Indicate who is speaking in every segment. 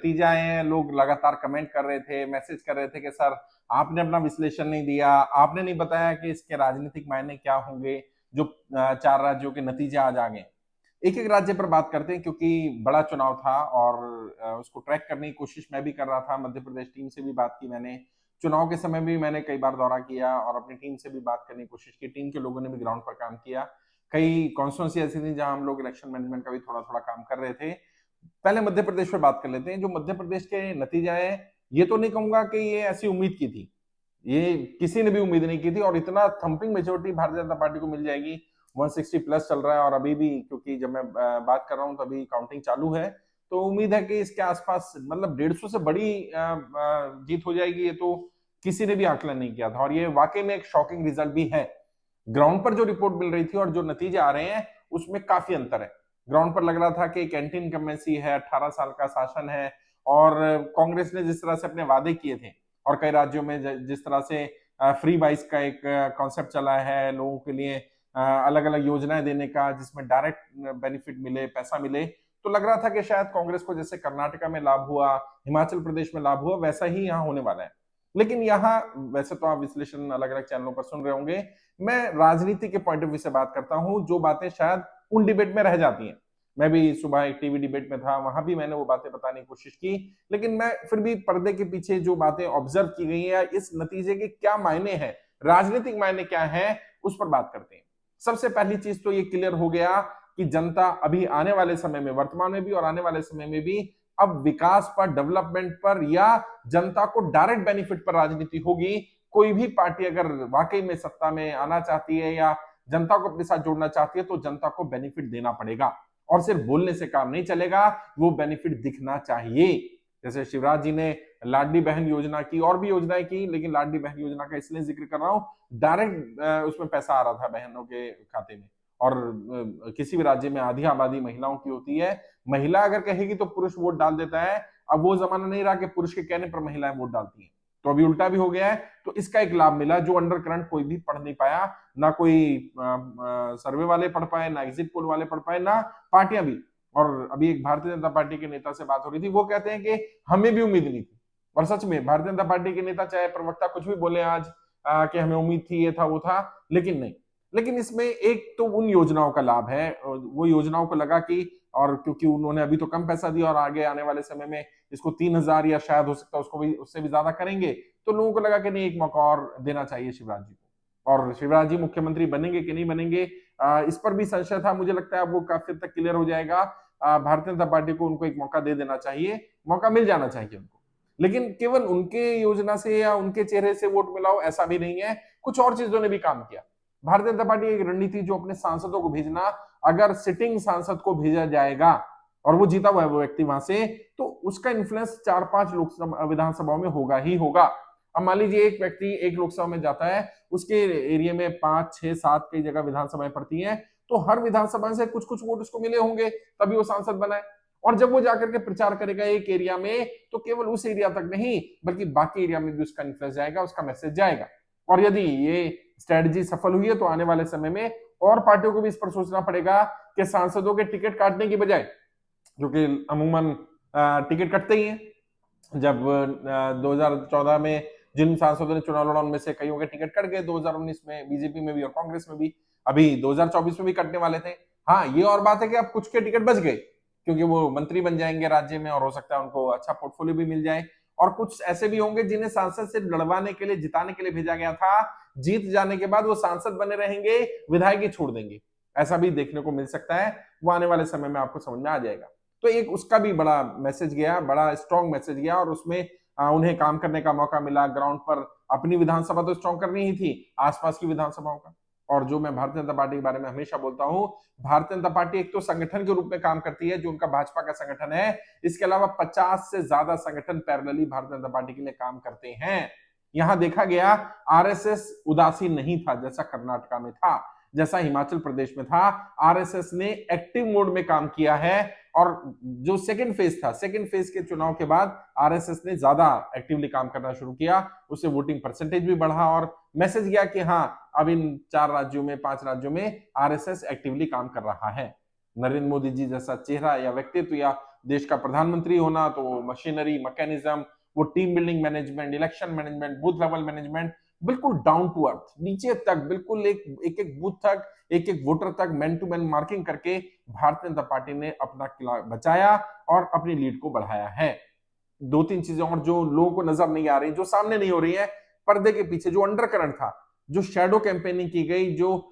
Speaker 1: नतीजा आए हैं, लोग लगातार कमेंट कर रहे थे, मैसेज कर रहे थे कि सर आपने अपना विश्लेषण नहीं दिया, आपने नहीं बताया कि इसके राजनीतिक मायने क्या होंगे जो 4 राज्यों के नतीजे आज आ गए। एक एक राज्य पर बात करते हैं क्योंकि बड़ा चुनाव था और उसको ट्रैक करने की कोशिश मैं भी कर रहा था। मध्य प्रदेश टीम से भी बात की मैंने, चुनाव के समय भी मैंने कई बार दौरा किया और अपनी टीम से भी बात करने की कोशिश की। टीम के लोगों ने भी ग्राउंड पर काम किया। कई कॉन्स्टिट्यूंसी ऐसी थी जहां हम लोग इलेक्शन मैनेजमेंट का भी थोड़ा थोड़ा काम कर रहे थे। पहले मध्य प्रदेश पे बात कर लेते हैं। जो मध्य प्रदेश के नतीजे आए, ये तो नहीं कहूंगा कि ये ऐसी उम्मीद की थी, ये किसी ने भी उम्मीद नहीं की थी। और इतना thumping majority Bharatiya Janata party को मिल जाएगी, 160 प्लस चल रहा है और अभी भी, क्योंकि जब मैं बात कर रहा हूं तो अभी काउंटिंग चालू है, तो उम्मीद है कि इसके आसपास मतलब 150 से बड़ी जीत हो जाएगी। ये तो किसी ने भी आकलन नहीं किया था और ये वाकई में एक शॉकिंग रिजल्ट भी है। ग्राउंड पर जो रिपोर्ट मिल रही थी और जो नतीजे आ रहे हैं उसमें काफी अंतर है। ग्राउंड पर लग रहा था कि एक एंटी इनकम्बेंसी है, 18 साल का शासन है और कांग्रेस ने जिस तरह से अपने वादे किए थे और कई राज्यों में जिस तरह से फ्री बाइस का एक कॉन्सेप्ट चला है लोगों के लिए, अलग अलग योजनाएं देने का जिसमें डायरेक्ट बेनिफिट मिले, पैसा मिले, तो लग रहा था कि शायद कांग्रेस को जैसे कर्नाटका में लाभ हुआ, हिमाचल प्रदेश में लाभ हुआ, वैसा ही यहाँ होने वाला है। लेकिन यहाँ वैसे तो आप विश्लेषण अलग अलग चैनलों पर सुन रहे होंगे, मैं राजनीति के पॉइंट ऑफ व्यू से बात करता हूं, जो बातें शायद उन डिबेट में रह जाती हैं। मैं भी सुबह एक टीवी डिबेट में था, वहां भी मैंने वो बातें बताने की कोशिश की, लेकिन मैं फिर भी पर्दे के पीछे जो बातें ऑब्जर्व की गई है, इस नतीजे के क्या मायने हैं, राजनीतिक मायने क्या है, उस पर बात करते हैं। सबसे पहली चीज तो ये क्लियर हो गया कि जनता अभी आने वाले समय में, वर्तमान में भी और आने वाले समय में भी, अब विकास पर, डेवलपमेंट पर या जनता को डायरेक्ट बेनिफिट पर राजनीति होगी। कोई भी पार्टी अगर वाकई में सत्ता में आना चाहती है या जनता को अपने साथ जोड़ना चाहती है तो जनता को बेनिफिट देना पड़ेगा और सिर्फ बोलने से काम नहीं चलेगा, वो बेनिफिट दिखना चाहिए। जैसे शिवराज जी ने लाडली बहन योजना की, और भी योजनाएं की, लेकिन लाडली बहन योजना का इसलिए जिक्र कर रहा हूं, डायरेक्ट उसमें पैसा आ रहा था बहनों के खाते में। और किसी भी राज्य में आधी आबादी महिलाओं की होती है, महिला अगर कहेगी तो पुरुष वोट डाल देता है। अब वो जमाना नहीं रहा कि पुरुष के कहने पर महिलाएं वोट डालती हैं, तो अभी उल्टा भी हो गया है। तो इसका एक लाभ मिला जो अंडर करंट कोई भी पढ़ नहीं पाया, ना कोई सर्वे वाले पढ़ पाए, ना एग्जिट पोल वाले पढ़ पाए, ना पार्टियां भी। और अभी एक भारतीय जनता पार्टी के नेता से बात हो रही थी, वो कहते हैं कि हमें भी उम्मीद नहीं थी। और सच में भारतीय जनता पार्टी के नेता चाहे प्रवक्ता कुछ भी बोले आज कि हमें उम्मीद थी, ये था वो था, लेकिन नहीं। लेकिन इसमें एक तो उन योजनाओं का लाभ है, वो योजनाओं को लगा कि, और क्योंकि उन्होंने अभी तो कम पैसा दिया और आगे आने वाले समय में इसको 3,000 या शायद हो सकता है उसको भी उससे भी ज्यादा करेंगे, तो लोगों को लगा कि नहीं, एक मौका और देना चाहिए शिवराज जी को। और शिवराज जी मुख्यमंत्री बनेंगे कि नहीं बनेंगे, इस पर भी संशय था। मुझे लगता है अब वो काफी तक क्लियर हो जाएगा। भारतीय जनता पार्टी को उनको एक मौका दे देना चाहिए, मौका मिल जाना चाहिए उनको। लेकिन केवल उनके योजना से या उनके चेहरे से वोट मिलाओ ऐसा भी नहीं है, कुछ और चीजों ने भी काम किया। भारतीय जनता पार्टी की एक रणनीति जो अपने सांसदों को भेजना, अगर सिटिंग सांसद को भेजा जाएगा और वो जीता हुआ है वो व्यक्ति वहां से, तो उसका इन्फ्लुएंस 4-5 लोकसभा विधानसभाओं में होगा ही होगा। अब मान लीजिए एक व्यक्ति एक लोकसभा में जाता है, उसके एरिया में 5, 6, 7 कई जगह विधानसभाएं पड़ती हैं, तो हर विधानसभा से कुछ कुछ वोट उसको मिले होंगे, तभी वो सांसद बना है। और जब वो जाकर के प्रचार करेगा एक एरिया में, तो केवल उस एरिया तक नहीं बल्कि बाकी एरिया में भी उसका इन्फ्लुएंस जाएगा, उसका मैसेज जाएगा। और यदि ये स्ट्रेटजी सफल हुई है तो आने वाले समय में और पार्टियों को भी इस पर सोचना पड़ेगा कि सांसदों के टिकट काटने की बजाय, जो कि अमूमन टिकट कटते ही हैं, जब 2014 में जिन सांसदों ने चुनाव लड़ा उनमें से कईयों के टिकट कट गए, 2019 में बीजेपी में भी और कांग्रेस में भी, अभी 2024 में भी कटने वाले थे। हाँ, ये और बात है कि अब कुछ के टिकट बच गए क्योंकि वो मंत्री बन जाएंगे राज्य में और हो सकता है उनको अच्छा पोर्टफोलियो भी मिल जाए। और कुछ ऐसे भी होंगे जिन्हें सांसद से लड़वाने के लिए, जिताने के लिए भेजा गया था, जीत जाने के बाद वो सांसद बने रहेंगे, विधायकी छोड़ देंगे। ऐसा भी देखने को मिल सकता है, वो आने वाले समय में आपको समझ में आ जाएगा। तो एक उसका भी बड़ा मैसेज गया, बड़ा स्ट्रॉन्ग मैसेज गया और उसमें उन्हें काम करने का मौका मिला ग्राउंड पर। अपनी विधानसभा तो स्ट्रॉन्ग करनी ही थी, आसपास की विधानसभाओं का। और जो मैं भारतीय जनता पार्टी के बारे में हमेशा बोलता हूं, भारतीय जनता पार्टी एक तो संगठन के रूप में काम करती है, जो उनका भाजपा का संगठन है, इसके अलावा 50 से ज्यादा संगठन पैरेलली भारतीय जनता पार्टी के लिए काम करते हैं। यहां देखा गया आरएसएस उदासीन नहीं था, जैसा कर्नाटका में था, जैसा हिमाचल प्रदेश में था। आरएसएस ने एक्टिव मोड में काम किया है और जो सेकंड फेज था, सेकंड फेज के चुनाव के बाद आरएसएस ने ज्यादा एक्टिवली काम करना शुरू किया, उससे वोटिंग परसेंटेज भी बढ़ा और मैसेज गया कि हाँ, अब इन 4 राज्यों में, 5 राज्यों में आरएसएस एक्टिवली काम कर रहा है। नरेंद्र मोदी जी जैसा चेहरा या व्यक्तित्व या देश का प्रधानमंत्री होना, तो मशीनरी, मैकेनिज्म, वो team building management, election management, booth level management, बिल्कुल डाउन टू अर्थ, नीचे तक, बिल्कुल एक बूथ तक, एक वोटर तक मैन टू मैन मार्किंग करके भारतीय जनता पार्टी ने अपना किला बचाया और अपनी लीड को बढ़ाया है। दो तीन चीजें और जो लोगों को नजर नहीं आ रही, जो सामने नहीं हो रही है, पर्दे के पीछे जो अंडर करंट था, जो शैडो कैंपेनिंग की गई, जो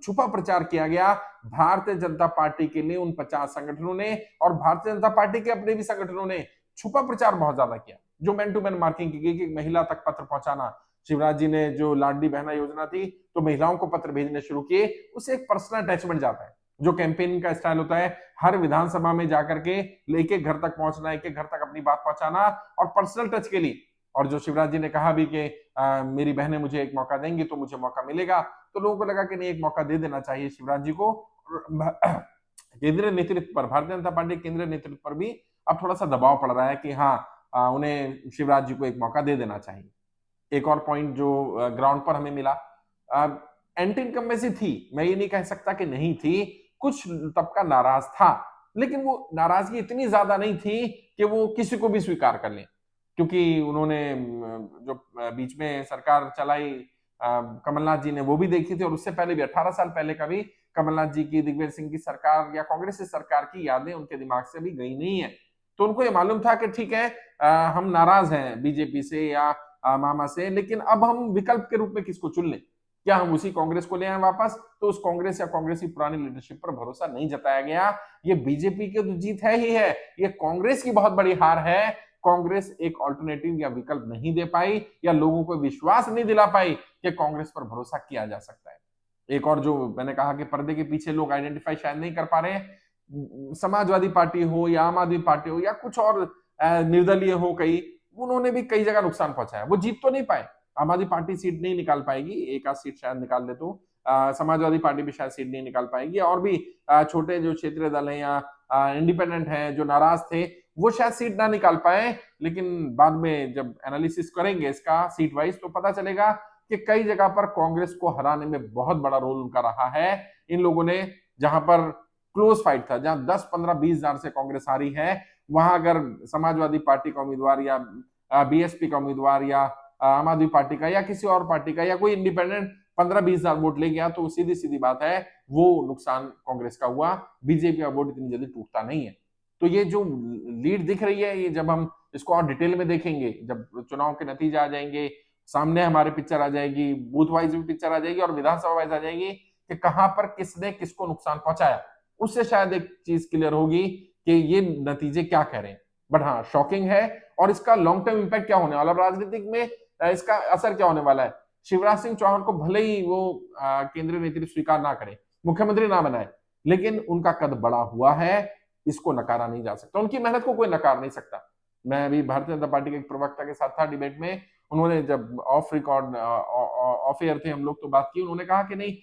Speaker 1: छुपा प्रचार किया गया भारतीय जनता पार्टी के लिए, उन 50 संगठनों ने और भारतीय जनता पार्टी के अपने भी संगठनों ने छुपा प्रचार बहुत ज्यादा किया। जो मैन टू मैन मार्किंग की गई कि महिला तक पत्र पहुंचाना, शिवराज जी ने जो लाडली बहना योजना थी तो महिलाओं को पत्र भेजने शुरू किए, उसे एक पर्सनल अटैचमेंट जाता है। जो कैंपेनिंग का स्टाइल होता है, हर विधानसभा में जाकर के एक एक घर तक पहुंचना, एक एक घर तक अपनी बात पहुंचाना और पर्सनल टच के लिए। और जो शिवराज जी ने कहा भी कि मेरी बहनें मुझे एक मौका देंगी तो मुझे मौका मिलेगा, तो लोगों को लगा कि नहीं, एक मौका दे देना चाहिए शिवराज जी को। केंद्रीय नेतृत्व पर, भारतीय जनता पार्टी केंद्रीय नेतृत्व पर भी अब थोड़ा सा दबाव पड़ रहा है कि हाँ, उन्हें शिवराज जी को एक मौका दे देना चाहिए। एक और पॉइंट जो ग्राउंड पर हमें मिला, एंटी इनकम्बेंसी थी, मैं ये नहीं कह सकता कि नहीं थी, कुछ तबका नाराज था, लेकिन वो नाराजगी इतनी ज्यादा नहीं थी कि वो किसी को भी स्वीकार कर लें, क्योंकि उन्होंने जो बीच में सरकार चलाई कमलनाथ जी ने, वो भी देखी थी, और उससे पहले भी 18 साल पहले का भी कमलनाथ जी की, दिग्विजय सिंह की सरकार या कांग्रेस की सरकार की यादें उनके दिमाग से भी गई नहीं है। तो उनको ये मालूम था कि ठीक है, हम नाराज हैं बीजेपी से या मामा से, लेकिन अब हम विकल्प के रूप में किसको चुन लें? क्या हम उसी कांग्रेस को ले आए वापस? तो उस कांग्रेस या कांग्रेस की पुरानी लीडरशिप पर भरोसा नहीं जताया गया। ये बीजेपी की तो जीत है ही है, ये कांग्रेस की बहुत बड़ी हार है। कांग्रेस एक ऑल्टरनेटिव या विकल्प नहीं दे पाई, या लोगों को विश्वास नहीं दिला पाई कि कांग्रेस पर भरोसा किया जा सकता है। एक और जो मैंने कहा कि पर्दे के पीछे लोग आइडेंटिफाई शायद नहीं कर पा रहे हैं, समाजवादी पार्टी हो या आम आदमी पार्टी हो या कुछ और निर्दलीय हो, कई, उन्होंने भी कई जगह नुकसान पहुंचाया। वो जीत तो नहीं पाए, आम आदमी पार्टी सीट नहीं निकाल पाएगी, एक आध सीट शायद निकाल ले, तो समाजवादी पार्टी भी शायद सीट नहीं निकाल पाएगी, और भी छोटे जो क्षेत्रीय दल हैं या इंडिपेंडेंट हैं जो नाराज थे, वो शायद सीट ना निकाल पाए। लेकिन बाद में जब एनालिसिस करेंगे इसका सीट वाइज, तो पता चलेगा कि कई जगह पर कांग्रेस को हराने में बहुत बड़ा रोल उनका रहा है। इन लोगों ने, जहां पर क्लोज फाइट था, जहां 10, 15, 20 हजार से कांग्रेस हारी है, वहां अगर समाजवादी पार्टी का उम्मीदवार या बीएसपी का उम्मीदवार या आम आदमी पार्टी का या किसी और पार्टी का या कोई इंडिपेंडेंट 15-20 हजार वोट ले गया, तो सीधी सीधी बात है वो नुकसान कांग्रेस का हुआ। बीजेपी का वोट इतनी जल्दी टूटता नहीं है। तो ये जो लीड दिख रही है, ये जब हम इसको और डिटेल में देखेंगे, जब चुनाव के नतीजे आ जाएंगे सामने, हमारे पिक्चर आ जाएगी, बूथ वाइज भी पिक्चर आ जाएगी और विधानसभा वाइज आ जाएगी कि कहां पर किसने किसको नुकसान पहुंचाया, उससे शायद एक चीज क्लियर होगी कि ये नतीजे क्या कह रहे हैं। बट हाँ, शॉकिंग है, और इसका लॉन्ग टर्म इंपैक्ट क्या होने वाला, राजनीतिक में इसका असर क्या होने वाला है। शिवराज सिंह चौहान को भले ही वो केंद्रीय नेतृत्व स्वीकार ना करे, मुख्यमंत्री ना बनाए, लेकिन उनका कद बड़ा हुआ है, इसको नकारा नहीं जा सकता, उनकी मेहनत को कोई नकार नहीं सकता। मैं अभी भारतीय जनता पार्टी के एक प्रवक्ता के साथ था डिबेट में, उन्होंने जब ऑफ रिकॉर्ड, ऑफ एयर थे हम लोग, तो बात की, उन्होंने कहा कि नहीं,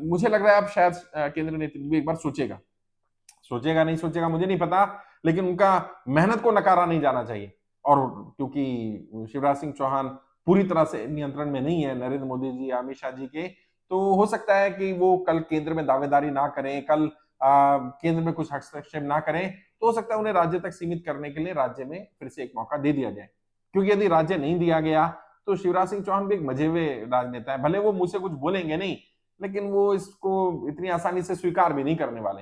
Speaker 1: मुझे लग रहा है अब शायद केंद्रीय नेतृत्व भी एक बार सोचेगा। सोचेगा नहीं सोचेगा मुझे नहीं पता, लेकिन उनका मेहनत को नकारा नहीं जाना चाहिए। और क्योंकि शिवराज सिंह चौहान पूरी तरह से नियंत्रण में नहीं है नरेंद्र मोदी जी या अमित शाह जी के, तो हो सकता है कि वो कल केंद्र में दावेदारी ना करें, कल केंद्र में कुछ हस्तक्षेप ना करें, तो हो सकता है उन्हें राज्य तक सीमित करने के लिए राज्य में फिर से एक मौका दे दिया जाए। क्योंकि यदि राज्य नहीं दिया गया तो शिवराज सिंह चौहान भी एक मजे हुए राजनेता है, भले वो मुंह से कुछ बोलेंगे नहीं, लेकिन वो इसको इतनी आसानी से स्वीकार भी नहीं करने वाले,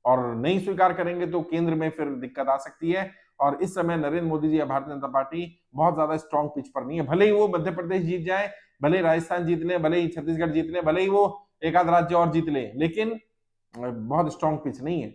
Speaker 1: और नहीं स्वीकार करेंगे तो केंद्र में फिर दिक्कत आ सकती है। और इस समय नरेंद्र मोदी जी या भारतीय जनता पार्टी बहुत ज्यादा स्ट्रॉन्ग पिच पर नहीं है, भले ही वो मध्य प्रदेश जीत जाए, भले ही राजस्थान जीत ले, भले ही छत्तीसगढ़ जीत ले, भले ही वो एक आध राज्य और जीत ले, लेकिन बहुत स्ट्रॉन्ग पिच नहीं है।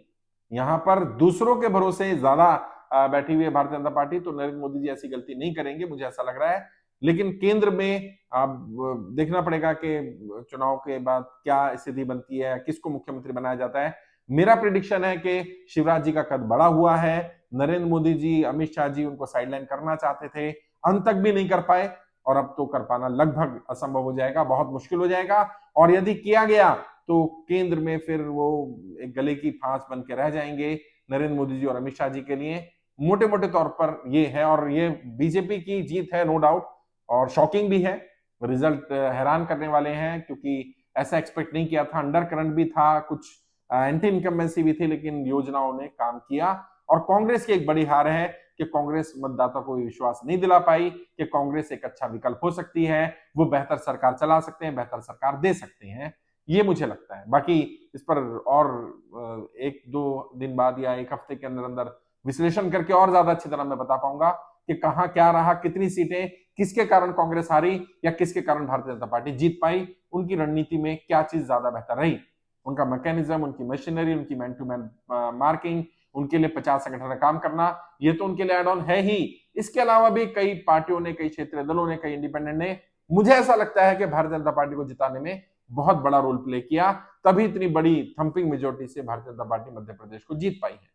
Speaker 1: यहाँ पर दूसरों के भरोसे ज्यादा बैठी हुई है भारतीय जनता पार्टी, तो नरेंद्र मोदी जी ऐसी गलती नहीं करेंगे, मुझे ऐसा लग रहा है। लेकिन केंद्र में अब देखना पड़ेगा कि चुनाव के बाद क्या स्थिति बनती है, किसको मुख्यमंत्री बनाया जाता है। मेरा प्रिडिक्शन है कि शिवराज जी का कद बड़ा हुआ है, नरेंद्र मोदी जी, अमित शाह जी उनको साइडलाइन करना चाहते थे, अंत तक भी नहीं कर पाए, और अब तो कर पाना लगभग असंभव हो जाएगा, बहुत मुश्किल हो जाएगा। और यदि किया गया तो केंद्र में फिर वो एक गले की फांस बन के रह जाएंगे नरेंद्र मोदी जी और अमित शाह जी के लिए। मोटे मोटे तौर पर ये है, और ये बीजेपी की जीत है नो डाउट, और शॉकिंग भी है, रिजल्ट हैरान करने वाले हैं, क्योंकि ऐसा एक्सपेक्ट नहीं किया था। अंडर करंट भी था, कुछ एंटी इनकम्बेंसी भी थी, लेकिन योजनाओं ने काम किया और कांग्रेस की एक बड़ी हार है कि कांग्रेस मतदाता को विश्वास नहीं दिला पाई कि कांग्रेस एक अच्छा विकल्प हो सकती है, वो बेहतर सरकार चला सकते हैं, बेहतर सरकार दे सकते हैं, ये मुझे लगता है। बाकी इस पर और एक दो दिन बाद या एक हफ्ते के अंदर अंदर विश्लेषण करके और ज्यादा अच्छी तरह मैं बता पाऊंगा कि कहां क्या रहा, कितनी सीटें किसके कारण कांग्रेस हारी या किसके कारण भारतीय जनता पार्टी जीत पाई, उनकी रणनीति में क्या चीज ज्यादा बेहतर रही, उनका मैकेनिज्म, उनकी मशीनरी, उनकी मैन टू मैन मार्किंग, उनके लिए 50 संगठन का काम करना, ये तो उनके लिए एड ऑन है ही। इसके अलावा भी कई पार्टियों ने, कई क्षेत्रीय दलों ने, कई इंडिपेंडेंट ने, मुझे ऐसा लगता है कि भारतीय जनता पार्टी को जिताने में बहुत बड़ा रोल प्ले किया, तभी इतनी बड़ी थंपिंग मेजोरिटी से भारतीय जनता पार्टी मध्य प्रदेश को जीत पाई है।